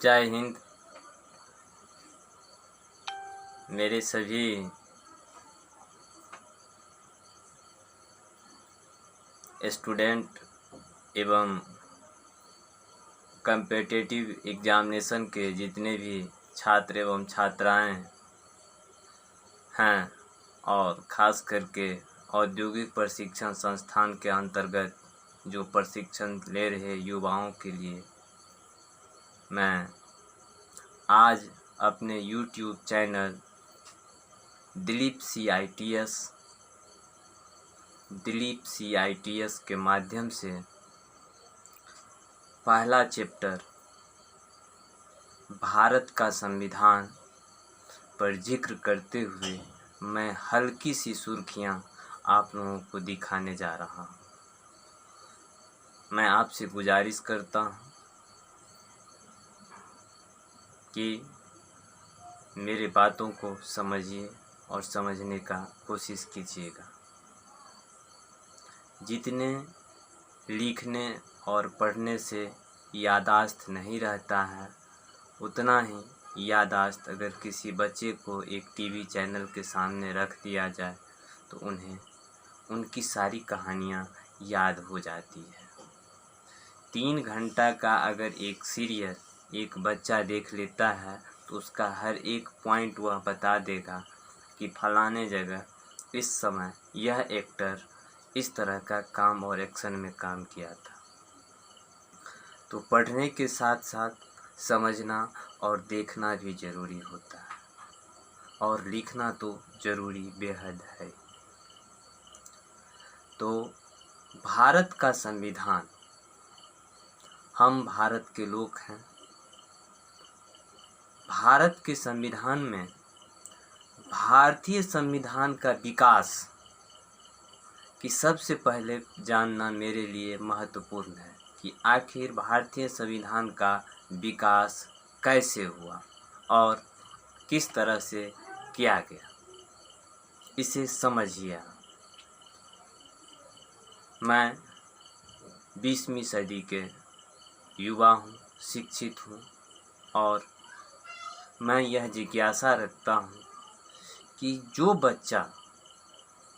जय हिंद। मेरे सभी स्टूडेंट एवं कम्पिटिटिव एग्जामिनेशन के जितने भी छात्र एवं छात्राएं हैं और ख़ास करके औद्योगिक प्रशिक्षण संस्थान के अंतर्गत जो प्रशिक्षण ले रहे युवाओं के लिए मैं आज अपने YouTube चैनल दिलीप CITS के माध्यम से पहला चैप्टर भारत का संविधान पर जिक्र करते हुए मैं हल्की सी सुर्खियां आप लोगों को दिखाने जा रहा हूं। मैं आपसे गुजारिश करता हूं कि मेरे बातों को समझिए और समझने का कोशिश कीजिएगा। जितने लिखने और पढ़ने से याददाश्त नहीं रहता है, उतना ही याददाश्त अगर किसी बच्चे को एक टीवी चैनल के सामने रख दिया जाए तो उन्हें उनकी सारी कहानियाँ याद हो जाती है। 3 घंटा का अगर एक सीरियल एक बच्चा देख लेता है तो उसका हर एक पॉइंट वह बता देगा कि फलाने जगह इस समय यह एक्टर इस तरह का काम और एक्शन में काम किया था। तो पढ़ने के साथ साथ समझना और देखना भी ज़रूरी होता है और लिखना तो ज़रूरी बेहद है। तो भारत का संविधान, हम भारत के लोग हैं। भारत के संविधान में भारतीय संविधान का विकास कि सबसे पहले जानना मेरे लिए महत्वपूर्ण है कि आखिर भारतीय संविधान का विकास कैसे हुआ और किस तरह से किया गया, इसे समझिए। मैं 20वीं सदी के युवा हूँ, शिक्षित हूँ और मैं यह जिज्ञासा रखता हूँ कि जो बच्चा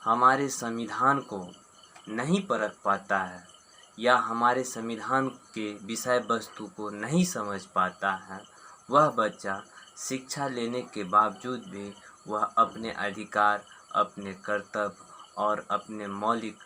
हमारे संविधान को नहीं परख पाता है या हमारे संविधान के विषय वस्तु को नहीं समझ पाता है, वह बच्चा शिक्षा लेने के बावजूद भी वह अपने अधिकार, अपने कर्तव्य और अपने मौलिक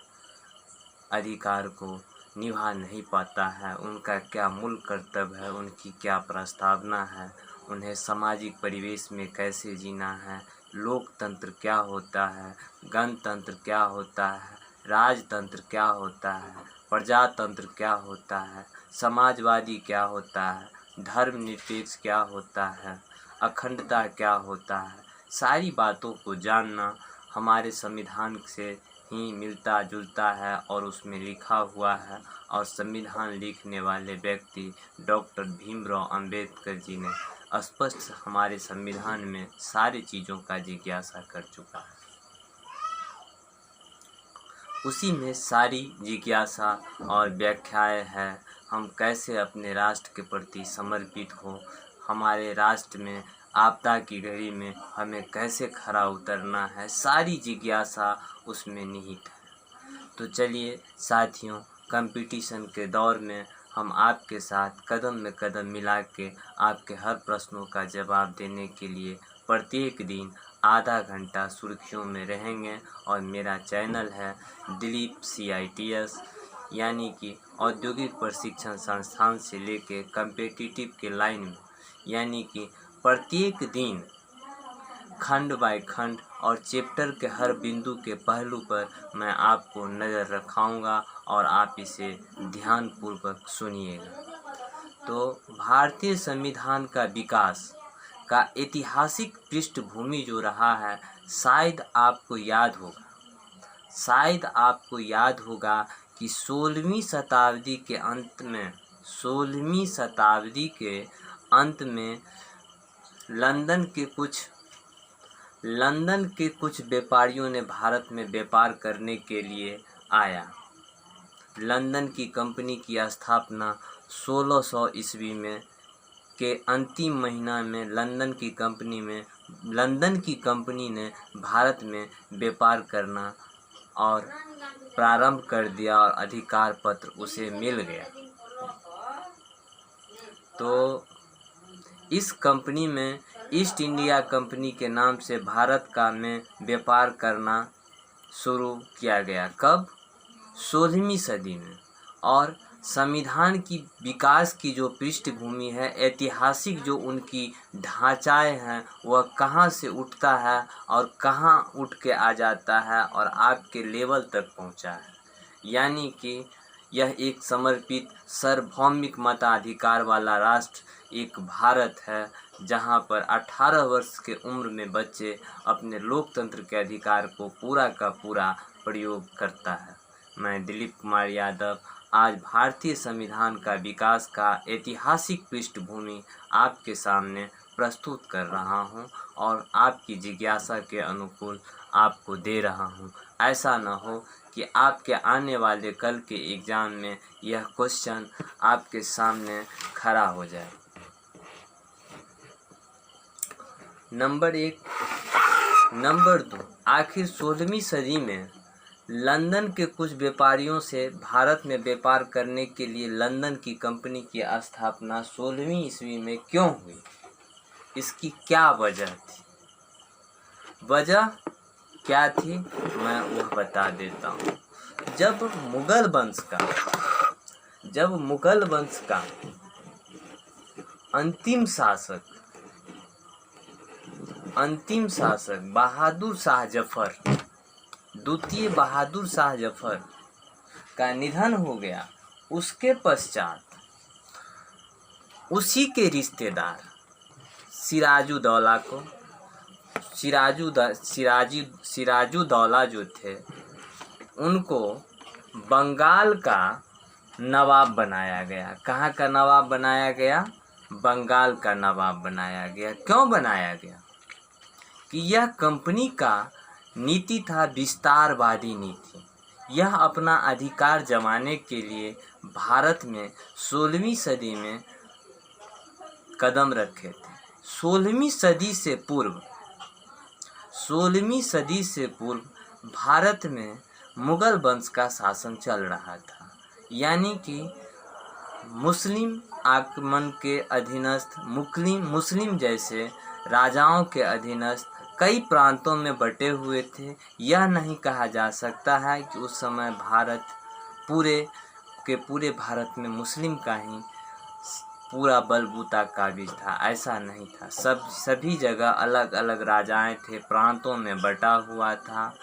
अधिकार को निभा नहीं पाता है। उनका क्या मूल कर्तव्य है, उनकी क्या प्रस्तावना है, उन्हें सामाजिक परिवेश में कैसे जीना है, लोकतंत्र क्या होता है, गणतंत्र क्या होता है, राजतंत्र क्या होता है, प्रजातंत्र क्या होता है, समाजवादी क्या होता है, धर्मनिरपेक्ष क्या होता है, अखंडता क्या होता है, सारी बातों को जानना हमारे संविधान से ही मिलता जुलता है और उसमें लिखा हुआ है। और संविधान लिखने वाले व्यक्ति डॉक्टर भीमराव अंबेडकर जी ने स्पष्ट हमारे संविधान में सारी चीज़ों का जिज्ञासा कर चुका है। उसी में सारी जिज्ञासा और व्याख्याएं हैं। हम कैसे अपने राष्ट्र के प्रति समर्पित हो, हमारे राष्ट्र में आपदा की घड़ी में हमें कैसे खरा उतरना है, सारी जिज्ञासा उसमें निहित है। तो चलिए साथियों, कंपटीशन के दौर में हम आपके साथ कदम में कदम मिला के आपके हर प्रश्नों का जवाब देने के लिए प्रत्येक दिन आधा घंटा सुर्खियों में रहेंगे। और मेरा चैनल है दिलीप CITS, यानी कि औद्योगिक प्रशिक्षण संस्थान से लेके कम्पिटिटिव के लाइन में, यानी कि प्रत्येक दिन खंड बाय खंड और चैप्टर के हर बिंदु के पहलू पर मैं आपको नज़र रखाऊंगा और आप इसे ध्यानपूर्वक सुनिएगा। तो भारतीय संविधान का विकास का ऐतिहासिक पृष्ठभूमि जो रहा है, शायद आपको याद होगा कि 16वीं शताब्दी के अंत में लंदन के कुछ व्यापारियों ने भारत में व्यापार करने के लिए आया। लंदन की कंपनी की स्थापना 1600 ईस्वी में के अंतिम महीना में लंदन की कंपनी ने भारत में व्यापार करना और प्रारंभ कर दिया और अधिकार पत्र उसे मिल गया। तो इस कंपनी में ईस्ट इंडिया कंपनी के नाम से भारत का में व्यापार करना शुरू किया गया। कब? 16वीं सदी में। और संविधान की विकास की जो पृष्ठभूमि है, ऐतिहासिक जो उनकी ढांचाएं हैं, वह कहाँ से उठता है और कहाँ उठ के आ जाता है और आपके लेवल तक पहुँचा है। यानी कि यह एक समर्पित सार्वभौमिक मताधिकार वाला राष्ट्र एक भारत है, जहां पर 18 वर्ष के उम्र में बच्चे अपने लोकतंत्र के अधिकार को पूरा का पूरा प्रयोग करता है। मैं दिलीप कुमार यादव आज भारतीय संविधान का विकास का ऐतिहासिक पृष्ठभूमि आपके सामने प्रस्तुत कर रहा हूं और आपकी जिज्ञासा के अनुकूल आपको दे रहा हूं। ऐसा न हो कि आपके आने वाले कल के एग्ज़ाम में यह क्वेश्चन आपके सामने खड़ा हो जाए। नंबर 1। नंबर 2, आखिर 16वीं सदी में लंदन के कुछ व्यापारियों से भारत में व्यापार करने के लिए लंदन की कंपनी की स्थापना 16वीं ईस्वी में क्यों हुई? इसकी क्या वजह थी? वजह क्या थी मैं वह बता देता हूँ। जब मुगल वंश का अंतिम शासक बहादुर शाह जफर, द्वितीय बहादुर शाह जफर का निधन हो गया, उसके पश्चात उसी के रिश्तेदार सिराजुद्दौला जो थे, उनको बंगाल का नवाब बनाया गया। कहाँ का नवाब बनाया गया? बंगाल का नवाब बनाया गया। क्यों बनाया गया? कि यह कंपनी का नीति था विस्तारवादी नीति। यह अपना अधिकार जमाने के लिए भारत में 16वीं सदी में कदम रखे थे। 16वीं सदी से पूर्व भारत में मुगल वंश का शासन चल रहा था। यानी कि मुस्लिम आक्रमण के अधीनस्थ मुस्लिम जैसे राजाओं के अधीनस्थ कई प्रांतों में बटे हुए थे। यह नहीं कहा जा सकता है कि उस समय पूरे भारत में मुस्लिम का ही पूरा बलबूता काबिज था। ऐसा नहीं था। सभी जगह अलग अलग राजाएं थे, प्रांतों में बटा हुआ था।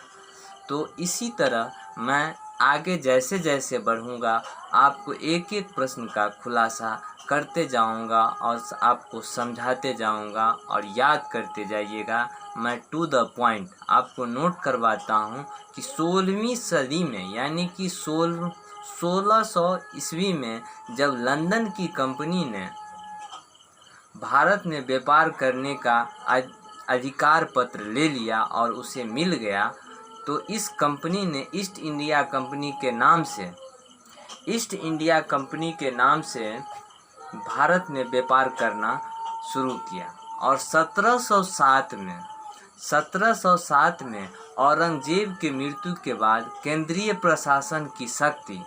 तो इसी तरह मैं आगे जैसे जैसे बढ़ूंगा आपको एक एक प्रश्न का खुलासा करते जाऊंगा और आपको समझाते जाऊंगा और याद करते जाइएगा। मैं टू द पॉइंट आपको नोट करवाता हूं कि 16वीं सदी में यानी कि 1600 ईस्वी में जब लंदन की कंपनी ने भारत में व्यापार करने का अधिकार पत्र ले लिया और उसे मिल गया, तो इस कंपनी ने ईस्ट इंडिया कंपनी के नाम से भारत में व्यापार करना शुरू किया। और 1707 में औरंगजेब के मृत्यु के बाद केंद्रीय प्रशासन की शक्ति,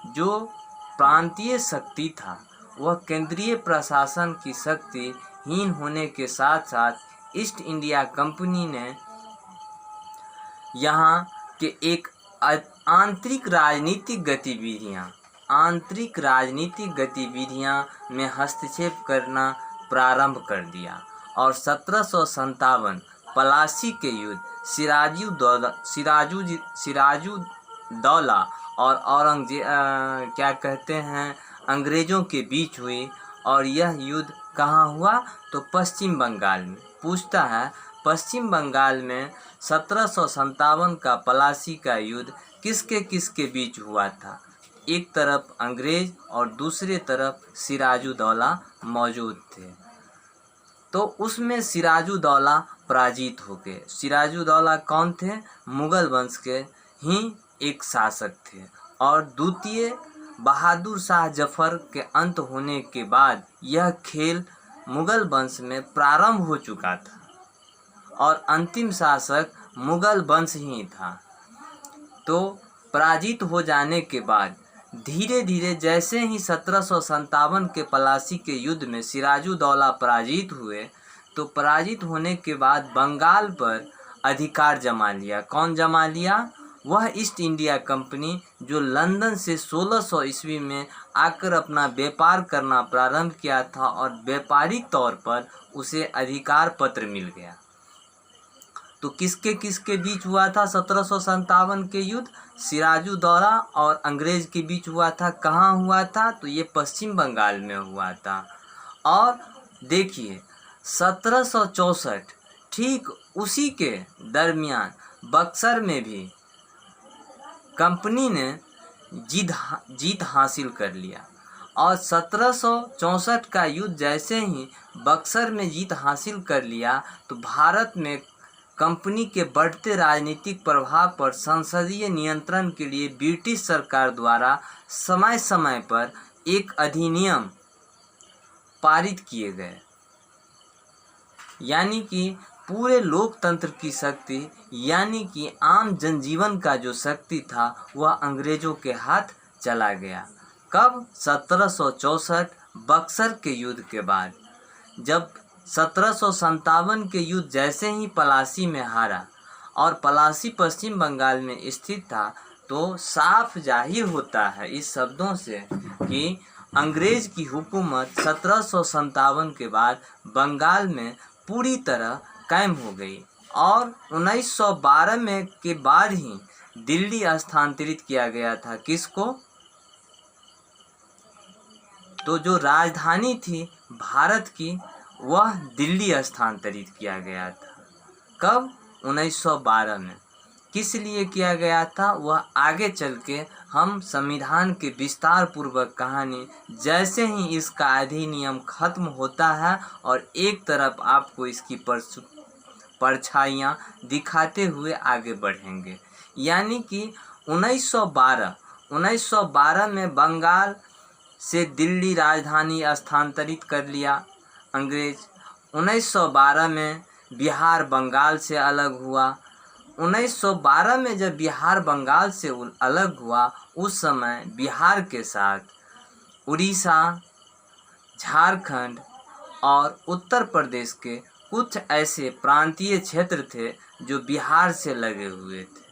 जो प्रांतीय शक्ति था, वह केंद्रीय प्रशासन की शक्ति हीन होने के साथ साथ ईस्ट इंडिया कंपनी ने यहाँ के एक आंतरिक राजनीतिक गतिविधियाँ में हस्तक्षेप करना प्रारंभ कर दिया। और 1757 पलासी के युद्ध सिराजुद्दौला और अंग्रेज़ों के बीच हुई। और यह युद्ध कहाँ हुआ? तो पश्चिम बंगाल में। पूछता है पश्चिम बंगाल में 1757 का पलासी का युद्ध किसके बीच हुआ था? एक तरफ अंग्रेज और दूसरे तरफ सिराजुद्दौला मौजूद थे। तो उसमें सिराजुद्दौला पराजित हो गए। सिराजुद्दौला कौन थे? मुगल वंश के ही एक शासक थे। और द्वितीय बहादुर शाह जफर के अंत होने के बाद यह खेल मुगल वंश में प्रारंभ हो चुका था और अंतिम शासक मुगल वंश ही था। तो पराजित हो जाने के बाद धीरे धीरे जैसे ही 1757 के पलासी के युद्ध में सिराजुद्दौला पराजित हुए, तो पराजित होने के बाद बंगाल पर अधिकार जमा लिया। कौन जमा लिया? वह ईस्ट इंडिया कंपनी, जो लंदन से 1600 ईस्वी में आकर अपना व्यापार करना प्रारंभ किया था और व्यापारिक तौर पर उसे अधिकार पत्र मिल गया। तो किसके बीच हुआ था 1757 के युद्ध? सिराजुद्दौला और अंग्रेज के बीच हुआ था। कहाँ हुआ था? तो ये पश्चिम बंगाल में हुआ था। और देखिए 1764 ठीक उसी के दरमियान बक्सर में भी कंपनी ने जीत हासिल कर लिया और 1764 का युद्ध जैसे ही बक्सर में जीत हासिल कर लिया, तो भारत में कंपनी के बढ़ते राजनीतिक प्रभाव पर संसदीय नियंत्रण के लिए ब्रिटिश सरकार द्वारा समय समय पर एक अधिनियम पारित किए गए। यानी कि पूरे लोकतंत्र की शक्ति, यानी कि आम जनजीवन का जो शक्ति था, वह अंग्रेजों के हाथ चला गया। कब? 1764 बक्सर के युद्ध के बाद। जब 1757 के युद्ध जैसे ही पलासी में हारा और पलासी पश्चिम बंगाल में स्थित था, तो साफ जाहिर होता है इस शब्दों से कि अंग्रेज की हुकूमत 1757 के बाद बंगाल में पूरी तरह कायम हो गई और 1912 में के बाद ही दिल्ली स्थानांतरित किया गया था। किसको? तो जो राजधानी थी भारत की, वह दिल्ली स्थानांतरित किया गया था। कब? 1912 में। किस लिए किया गया था, वह आगे चल के हम संविधान के विस्तार पूर्वक कहानी जैसे ही इसका अधिनियम खत्म होता है और एक तरफ आपको इसकी परछाइयाँ दिखाते हुए आगे बढ़ेंगे। यानी कि 1912 में बंगाल से दिल्ली राजधानी स्थानांतरित कर लिया अंग्रेज। 1912 में बिहार बंगाल से अलग हुआ। 1912 में जब बिहार बंगाल से अलग हुआ, उस समय बिहार के साथ उड़ीसा, झारखंड और उत्तर प्रदेश के कुछ ऐसे प्रांतीय क्षेत्र थे जो बिहार से लगे हुए थे।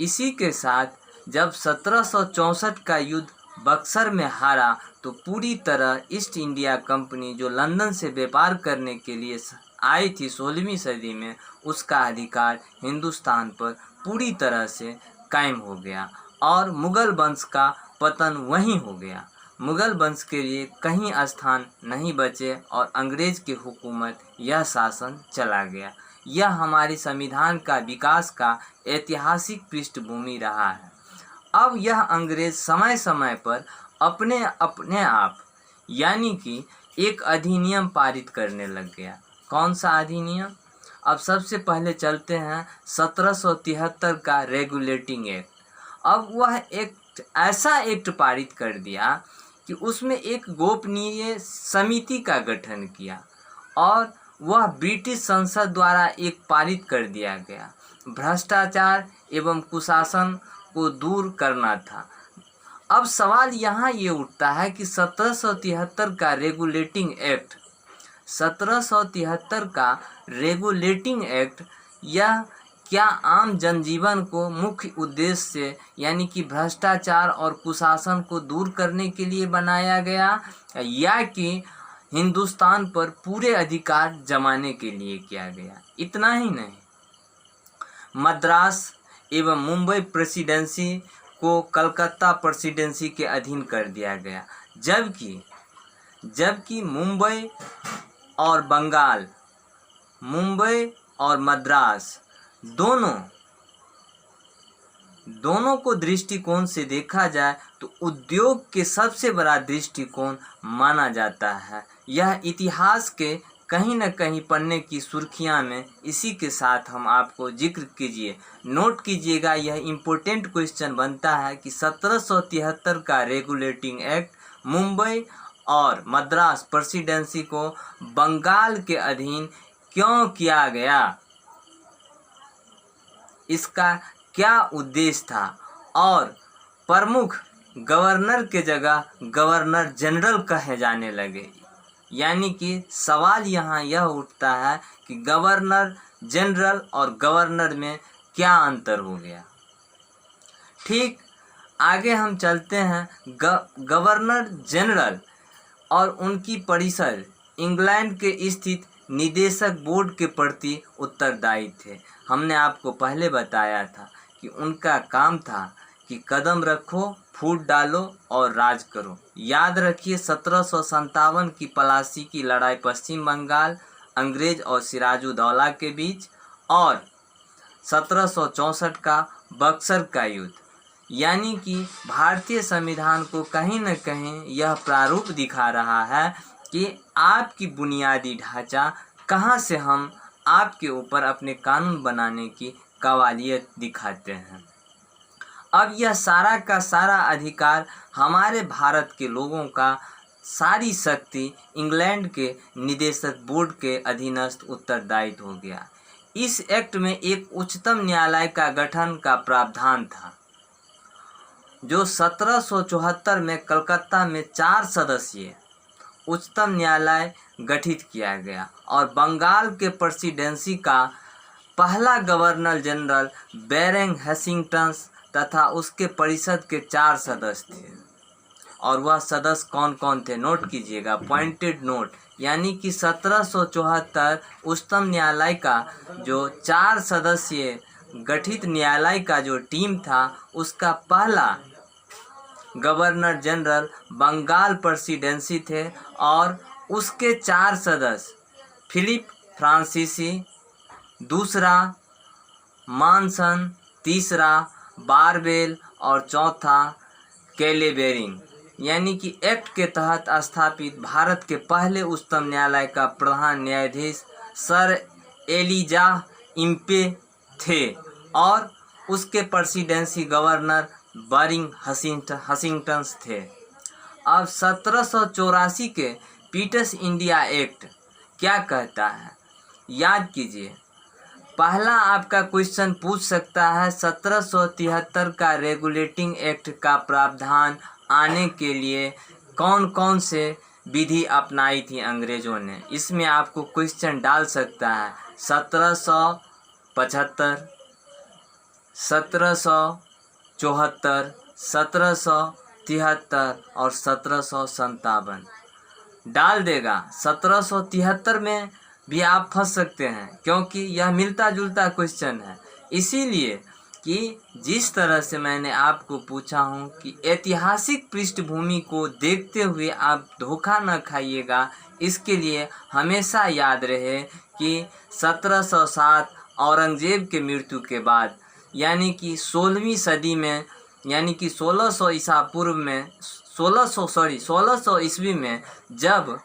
इसी के साथ जब 1764 का युद्ध बक्सर में हारा, तो पूरी तरह ईस्ट इंडिया कंपनी, जो लंदन से व्यापार करने के लिए आई थी 16वीं सदी में, उसका अधिकार हिंदुस्तान पर पूरी तरह से कायम हो गया और मुगल वंश का पतन वहीं हो गया। मुगल वंश के लिए कहीं स्थान नहीं बचे और अंग्रेज की हुकूमत यह शासन चला गया। यह हमारे संविधान का विकास का ऐतिहासिक पृष्ठभूमि रहा है। अब यह अंग्रेज समय समय पर अपने आप यानी कि एक अधिनियम पारित करने लग गया। कौन सा अधिनियम? अब सबसे पहले चलते हैं 1773 का रेगुलेटिंग एक्ट। अब वह एक ऐसा एक्ट पारित कर दिया कि उसमें एक गोपनीय समिति का गठन किया और वह ब्रिटिश संसद द्वारा एक पारित कर दिया गया। भ्रष्टाचार एवं कुशासन को दूर करना था। अब सवाल यहाँ ये उठता है कि 1773 का रेगुलेटिंग एक्ट, 1773 का रेगुलेटिंग एक्ट यह क्या आम जनजीवन को मुख्य उद्देश्य से, यानी कि भ्रष्टाचार और कुशासन को दूर करने के लिए बनाया गया, या कि हिंदुस्तान पर पूरे अधिकार जमाने के लिए किया गया? इतना ही नहीं, मद्रास एवं मुंबई प्रेसिडेंसी को कलकत्ता प्रेसिडेंसी के अधीन कर दिया गया, जबकि मुंबई और बंगाल, मुंबई और मद्रास दोनों को दृष्टिकोण से देखा जाए तो उद्योग के सबसे बड़ा दृष्टिकोण माना जाता है। यह इतिहास के कहीं न कहीं पढ़ने की सुर्खियां में इसी के साथ हम आपको जिक्र कीजिए, नोट कीजिएगा। यह इम्पोर्टेंट क्वेश्चन बनता है कि 1773 का रेगुलेटिंग एक्ट मुंबई और मद्रास प्रेसिडेंसी को बंगाल के अधीन क्यों किया गया, इसका क्या उद्देश्य था, और प्रमुख गवर्नर के जगह गवर्नर जनरल कहे जाने लगे। यानी कि सवाल यहाँ यह उठता है कि गवर्नर जनरल और गवर्नर में क्या अंतर हो गया। ठीक, आगे हम चलते हैं। गवर्नर जनरल और उनकी परिषद इंग्लैंड के स्थित निदेशक बोर्ड के प्रति उत्तरदायी थे। हमने आपको पहले बताया था कि उनका काम था कि कदम रखो, फूट डालो और राज करो। याद रखिए 1757 की पलासी की लड़ाई पश्चिम बंगाल, अंग्रेज और सिराजुद्दौला के बीच, और 1764 का बक्सर का युद्ध। यानी कि भारतीय संविधान को कहीं न कहीं यह प्रारूप दिखा रहा है कि आपकी बुनियादी ढांचा कहाँ से हम आपके ऊपर अपने कानून बनाने की काबिलियत दिखाते हैं। अब यह सारा का सारा अधिकार हमारे भारत के लोगों का, सारी शक्ति इंग्लैंड के निदेशक बोर्ड के अधीनस्थ उत्तरदायित्व हो गया। इस एक्ट में एक उच्चतम न्यायालय का गठन का प्रावधान था, जो 1774 में कलकत्ता में 4 सदस्यीय उच्चतम न्यायालय गठित किया गया, और बंगाल के प्रेसिडेंसी का पहला गवर्नर जनरल बेरिंग हेस्टिंग्स तथा उसके परिषद के 4 सदस्य थे। और वह सदस्य कौन कौन थे, नोट कीजिएगा, पॉइंटेड नोट। यानी कि 1774 उच्चतम न्यायालय का जो 4 सदस्यीय गठित न्यायालय का जो टीम था, उसका पहला गवर्नर जनरल बंगाल प्रेसिडेंसी थे, और उसके 4 सदस्य फिलिप फ्रांसीसी, दूसरा मानसन, तीसरा बारबेल और चौथा कैलेबेरिंग। यानी कि एक्ट के तहत स्थापित भारत के पहले उच्चतम न्यायालय का प्रधान न्यायाधीश सर एलिजाह इम्पे थे, और उसके प्रेसिडेंसी गवर्नर बेरिंग हेस्टिंग्स थे। अब 1784 के पीटर्स इंडिया एक्ट क्या कहता है, याद कीजिए। पहला आपका क्वेश्चन पूछ सकता है 1773 का रेगुलेटिंग एक्ट का प्रावधान आने के लिए कौन कौन से विधि अपनाई थी अंग्रेजों ने। इसमें आपको क्वेश्चन डाल सकता है 1775, 1774, 1773 और 1757 डाल देगा। 1773 में भी आप फंस सकते हैं, क्योंकि यह मिलता जुलता क्वेश्चन है। इसीलिए कि जिस तरह से मैंने आपको पूछा हूँ कि ऐतिहासिक पृष्ठभूमि को देखते हुए आप धोखा न खाइएगा, इसके लिए हमेशा याद रहे कि 1707 औरंगजेब के मृत्यु के बाद, यानी कि 16वीं सदी में, यानी कि 1600 ईसा पूर्व में 1600 ईस्वी में जब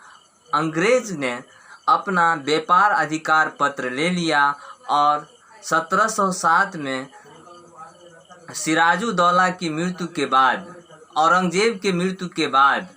अंग्रेज ने अपना व्यापार अधिकार पत्र ले लिया, और 1707 में सिराजुद्दौला की मृत्यु के बाद, औरंगजेब के मृत्यु के बाद,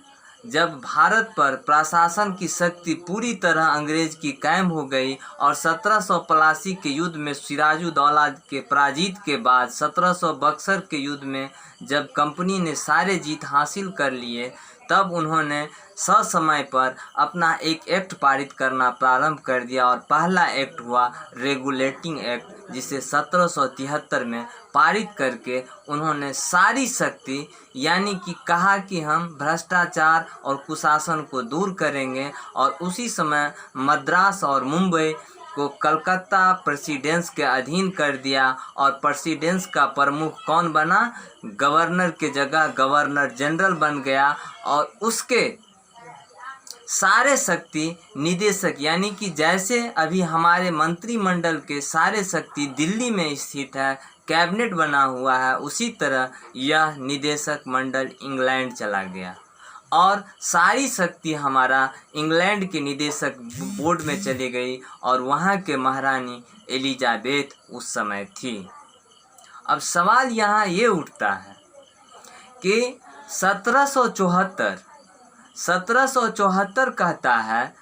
जब भारत पर प्रशासन की शक्ति पूरी तरह अंग्रेज की कायम हो गई, और 1782 के युद्ध में सिराजुद्दौला के पराजित के बाद 1700 बक्सर के युद्ध में जब कंपनी ने सारे जीत हासिल कर लिए, तब उन्होंने ससमय पर अपना एक एक्ट पारित करना प्रारंभ कर दिया, और पहला एक्ट हुआ रेगुलेटिंग एक्ट, जिसे 1773 में पारित करके उन्होंने सारी शक्ति, यानी कि कहा कि हम भ्रष्टाचार और कुशासन को दूर करेंगे, और उसी समय मद्रास और मुंबई को कलकत्ता प्रेसिडेंस के अधीन कर दिया, और प्रेसिडेंस का प्रमुख कौन बना, गवर्नर के जगह गवर्नर जनरल बन गया, और उसके सारे शक्ति निदेशक, यानी कि जैसे अभी हमारे मंत्रिमंडल के सारे शक्ति दिल्ली में स्थित है, कैबिनेट बना हुआ है, उसी तरह यह निदेशक मंडल इंग्लैंड चला गया। और सारी शक्ति हमारा इंग्लैंड के निदेशक बोर्ड में चली गई और वहाँ के महारानी एलिजाबेथ उस समय थी। अब सवाल यहाँ ये उठता है कि 1774 कहता है,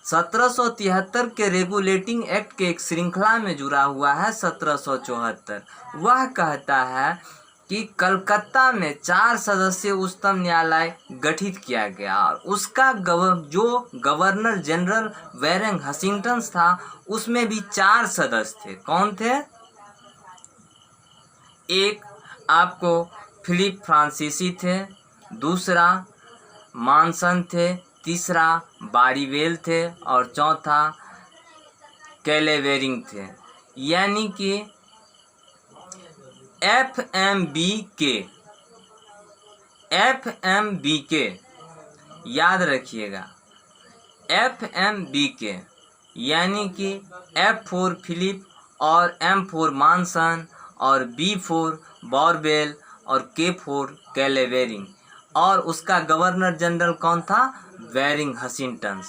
1773 के रेगुलेटिंग एक्ट के एक श्रृंखला में जुड़ा हुआ है 1774। वह कहता है कि कलकत्ता में 4 सदस्यीय उच्चतम न्यायालय गठित किया गया और उसका जो गवर्नर जनरल वेरिंग हस्टिंग्टन था उसमें भी 4 सदस्य थे। कौन थे? एक आपको फिलिप फ्रांसीसी थे, दूसरा मानसन थे, तीसरा बारीवेल थे और चौथा कैलेवेरिंग थे। यानी कि FMBK याद रखिएगा, FMBK यानी कि F फॉर फिलिप और M फॉर मानसन और B फॉर बारवेल और K फॉर कैलेवेरिंग और उसका गवर्नर जनरल कौन था? वेरिंग हस्टिंग्टन।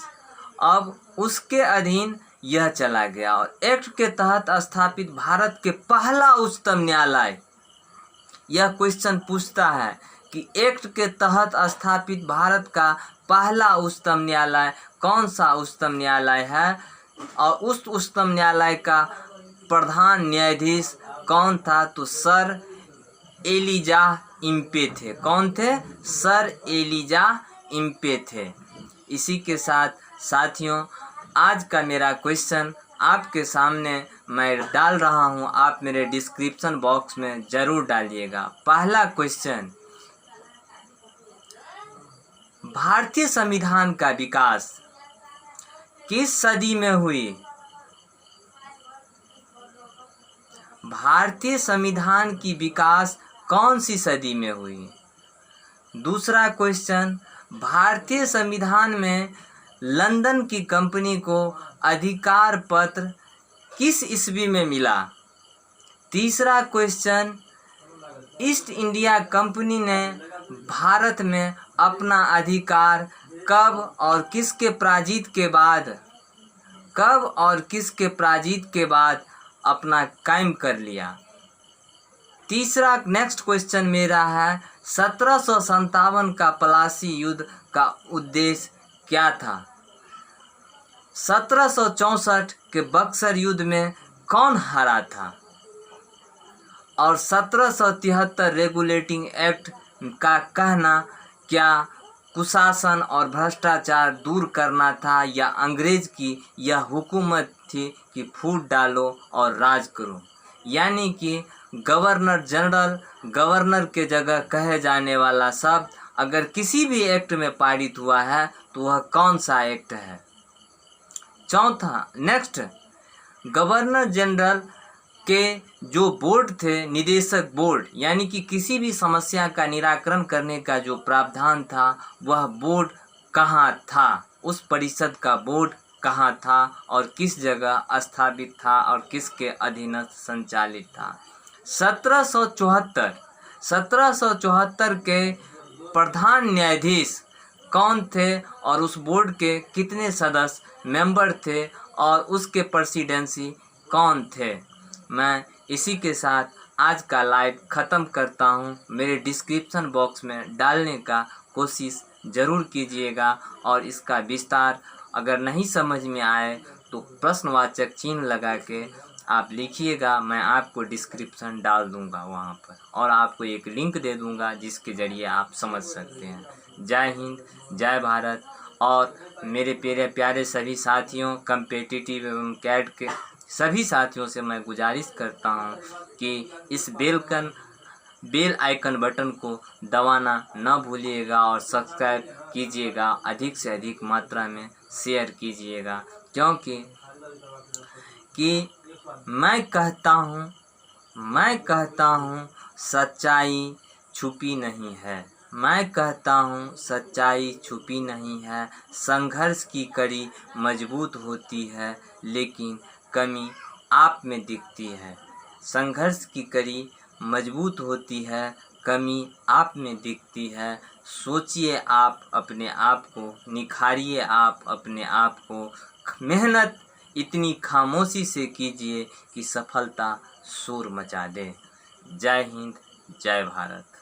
अब उसके अधीन यह चला गया और एक्ट के तहत स्थापित भारत के पहला उच्चतम न्यायालय। यह क्वेश्चन पूछता है कि एक्ट के तहत स्थापित भारत का पहला उच्चतम न्यायालय कौन सा उच्चतम न्यायालय है और उस उच्चतम न्यायालय का प्रधान न्यायाधीश कौन था? तो सर एलिजा इम्पे थे। कौन थे? सर एलिजा इम्पे थे। इसी के साथ साथियों आज का मेरा क्वेश्चन आपके सामने मैं डाल रहा हूं, आप मेरे डिस्क्रिप्शन बॉक्स में ज़रूर डालिएगा। पहला क्वेश्चन, भारतीय संविधान का विकास किस सदी में हुई? भारतीय संविधान की विकास कौन सी सदी में हुई? दूसरा क्वेश्चन, भारतीय संविधान में लंदन की कंपनी को अधिकार पत्र किस ईस्वी में मिला? तीसरा क्वेश्चन, ईस्ट इंडिया कंपनी ने भारत में अपना अधिकार कब और किसके पराजित के बाद अपना कायम कर लिया? तीसरा नेक्स्ट क्वेश्चन मेरा है, 1757 का पलासी युद्ध का उद्देश्य क्या था? 1764 के बक्सर युद्ध में कौन हारा था? और 1773 रेगुलेटिंग एक्ट का कहना क्या कुशासन और भ्रष्टाचार दूर करना था या अंग्रेज की यह हुकूमत थी कि फूट डालो और राज करो? यानी कि गवर्नर जनरल, गवर्नर के जगह कहे जाने वाला शब्द अगर किसी भी एक्ट में पारित हुआ है तो वह कौन सा एक्ट है? चौथा नेक्स्ट, गवर्नर जनरल के जो बोर्ड थे, निदेशक बोर्ड, यानी कि किसी भी समस्या का निराकरण करने का जो प्रावधान था वह बोर्ड कहाँ था? उस परिषद का बोर्ड कहाँ था और किस जगह स्थापित था और किसके अधीन संचालित था? 1774 के प्रधान न्यायाधीश कौन थे और उस बोर्ड के कितने सदस्य मेंबर थे और उसके प्रेसिडेंसी कौन थे? मैं इसी के साथ आज का लाइव ख़त्म करता हूं। मेरे डिस्क्रिप्शन बॉक्स में डालने का कोशिश ज़रूर कीजिएगा और इसका विस्तार अगर नहीं समझ में आए तो प्रश्नवाचक चिन्ह लगा के आप लिखिएगा, मैं आपको डिस्क्रिप्शन डाल दूंगा वहां पर और आपको एक लिंक दे दूंगा जिसके ज़रिए आप समझ सकते हैं। जय हिंद, जय भारत। और मेरे प्यारे सभी साथियों, कम्पिटिटिव एवं कैट के सभी साथियों से मैं गुजारिश करता हूं कि इस बेल आइकन बटन को दबाना न भूलिएगा और सब्सक्राइब कीजिएगा, अधिक से अधिक मात्रा में शेयर कीजिएगा, क्योंकि मैं कहता हूँ सच्चाई छुपी नहीं है। मैं कहता हूँ सच्चाई छुपी नहीं है। संघर्ष की कड़ी मजबूत होती है लेकिन कमी आप में दिखती है। संघर्ष की कड़ी मजबूत होती है, कमी आप में दिखती है। सोचिए आप अपने आप को, निखारिए आप अपने आप को, मेहनत इतनी खामोशी से कीजिए कि सफलता शोर मचा दे। जय हिंद, जय भारत।